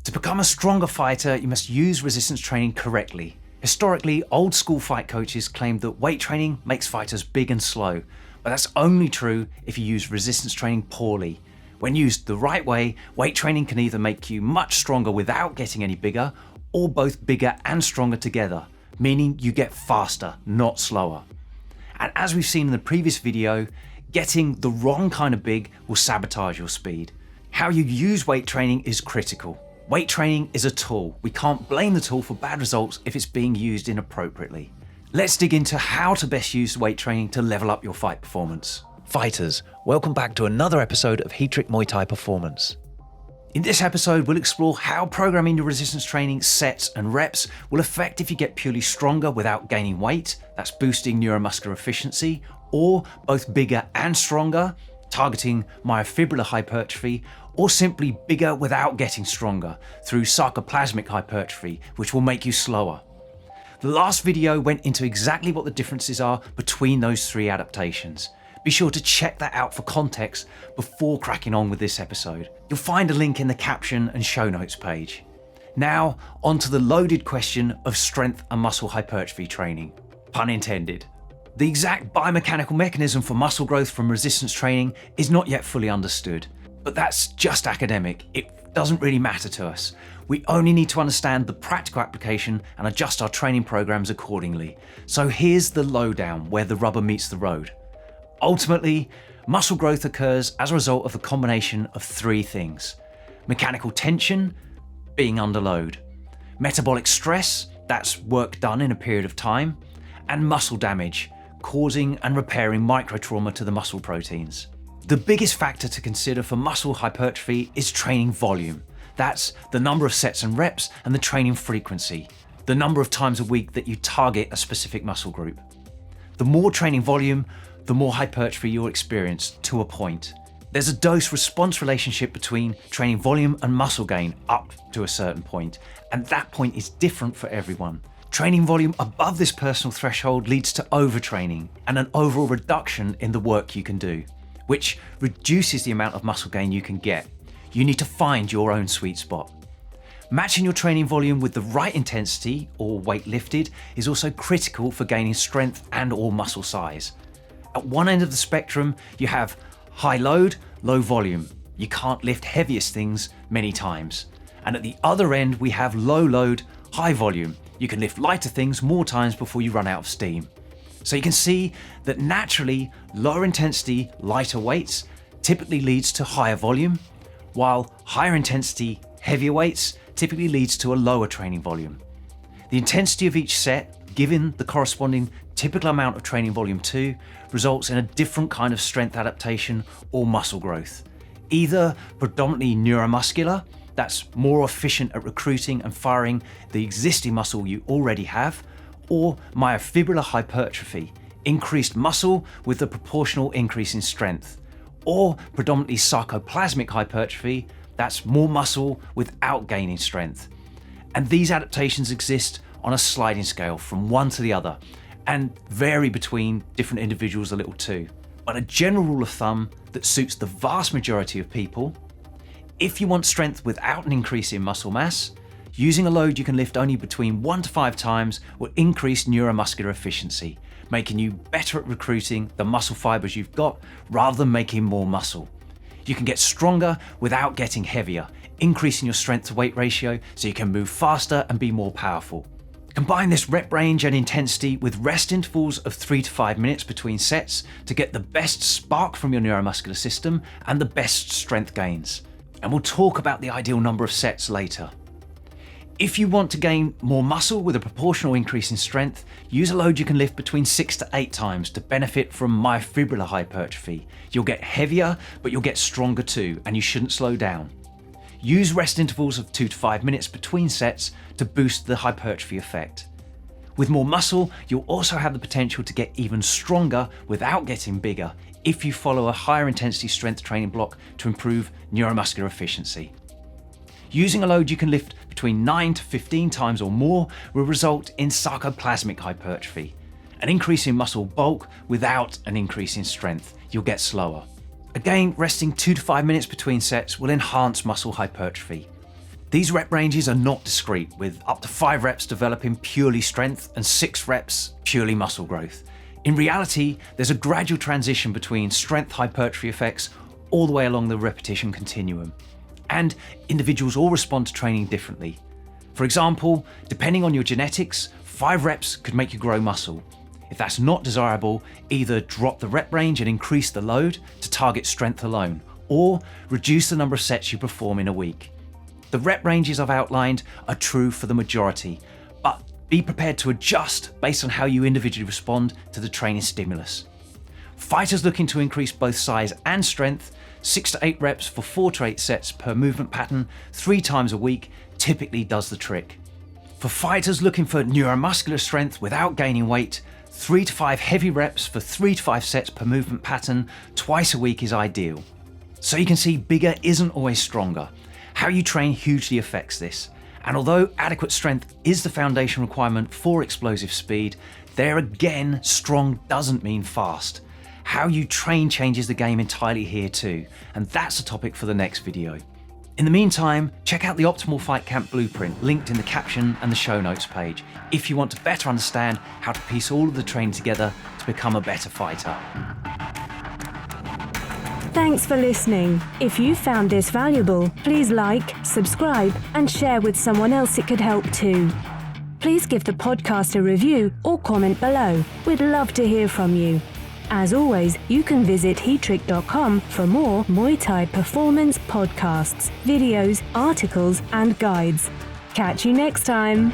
To become a stronger fighter, you must use resistance training correctly. Historically, old school fight coaches claimed that weight training makes fighters big and slow, but that's only true if you use resistance training poorly. When used the right way, weight training can either make you much stronger without getting any bigger, or both bigger and stronger together, meaning you get faster, not slower. And as we've seen in the previous video, getting the wrong kind of big will sabotage your speed. How you use weight training is critical. Weight training is a tool. We can't blame the tool for bad results if it's being used inappropriately. Let's dig into how to best use weight training to level up your fight performance. Fighters, welcome back to another episode of Heatrick Muay Thai Performance. In this episode, we'll explore how programming your resistance training sets and reps will affect if you get purely stronger without gaining weight, that's boosting neuromuscular efficiency, or both bigger and stronger, targeting myofibrillar hypertrophy, or simply bigger without getting stronger through sarcoplasmic hypertrophy, which will make you slower. The last video went into exactly what the differences are between those three adaptations. Be sure to check that out for context before cracking on with this episode. You'll find a link in the caption and show notes page. Now, onto the loaded question of strength and muscle hypertrophy training. Pun intended. The exact biomechanical mechanism for muscle growth from resistance training is not yet fully understood, but that's just academic. It doesn't really matter to us. We only need to understand the practical application and adjust our training programs accordingly. So here's the lowdown where the rubber meets the road. Ultimately, muscle growth occurs as a result of a combination of three things: mechanical tension, being under load; metabolic stress, that's work done in a period of time; and muscle damage, causing and repairing microtrauma to the muscle proteins. The biggest factor to consider for muscle hypertrophy is training volume. That's the number of sets and reps and the training frequency, the number of times a week that you target a specific muscle group. The more training volume, the more hypertrophy you'll experience, to a point. There's a dose-response relationship between training volume and muscle gain up to a certain point, and that point is different for everyone. Training volume above this personal threshold leads to overtraining and an overall reduction in the work you can do, which reduces the amount of muscle gain you can get. You need to find your own sweet spot. Matching your training volume with the right intensity, or weight lifted, is also critical for gaining strength and/or muscle size. At one end of the spectrum, you have high load, low volume. You can't lift heaviest things many times. And at the other end, we have low load, high volume. You can lift lighter things more times before you run out of steam. So you can see that naturally, lower intensity, lighter weights typically leads to higher volume, while higher intensity, heavier weights typically leads to a lower training volume. The intensity of each set, given the corresponding typical amount of training volume too, results in a different kind of strength adaptation or muscle growth. Either predominantly neuromuscular, that's more efficient at recruiting and firing the existing muscle you already have, or myofibrillar hypertrophy, increased muscle with a proportional increase in strength, or predominantly sarcoplasmic hypertrophy, that's more muscle without gaining strength. And these adaptations exist on a sliding scale from one to the other, and vary between different individuals a little too. But a general rule of thumb that suits the vast majority of people: if you want strength without an increase in muscle mass, using a load you can lift only between 1 to 5 times will increase neuromuscular efficiency, making you better at recruiting the muscle fibers you've got rather than making more muscle. You can get stronger without getting heavier, increasing your strength to weight ratio so you can move faster and be more powerful. Combine this rep range and intensity with rest intervals of 3 to 5 minutes between sets to get the best spark from your neuromuscular system and the best strength gains. And we'll talk about the ideal number of sets later. If you want to gain more muscle with a proportional increase in strength, use a load you can lift between 6 to 8 times to benefit from myofibrillar hypertrophy. You'll get heavier, but you'll get stronger too, and you shouldn't slow down. Use rest intervals of 2 to 5 minutes between sets to boost the hypertrophy effect. With more muscle, you'll also have the potential to get even stronger without getting bigger if you follow a higher intensity strength training block to improve neuromuscular efficiency. Using a load you can lift between 9 to 15 times or more will result in sarcoplasmic hypertrophy, an increase in muscle bulk without an increase in strength. You'll get slower. Again, resting 2 to 5 minutes between sets will enhance muscle hypertrophy. These rep ranges are not discrete, with up to 5 reps developing purely strength and 6 reps purely muscle growth. In reality, there's a gradual transition between strength hypertrophy effects all the way along the repetition continuum. And individuals all respond to training differently. For example, depending on your genetics, 5 reps could make you grow muscle. If that's not desirable, either drop the rep range and increase the load to target strength alone, or reduce the number of sets you perform in a week. The rep ranges I've outlined are true for the majority, but be prepared to adjust based on how you individually respond to the training stimulus. Fighters looking to increase both size and strength, 6 to 8 reps for 4 to 8 sets per movement pattern 3 times a week typically does the trick. For fighters looking for neuromuscular strength without gaining weight, 3 to 5 heavy reps for 3 to 5 sets per movement pattern twice a week is ideal. So you can see bigger isn't always stronger. How you train hugely affects this. And although adequate strength is the foundation requirement for explosive speed, there again, strong doesn't mean fast. How you train changes the game entirely here too, and that's a topic for the next video. In the meantime, check out the Optimal Fight Camp Blueprint linked in the caption and the show notes page if you want to better understand how to piece all of the training together to become a better fighter. Thanks for listening. If you found this valuable, please like, subscribe, and share with someone else it could help too. Please give the podcast a review or comment below. We'd love to hear from you. As always, you can visit heatrick.com for more Muay Thai performance podcasts, videos, articles, and guides. Catch you next time.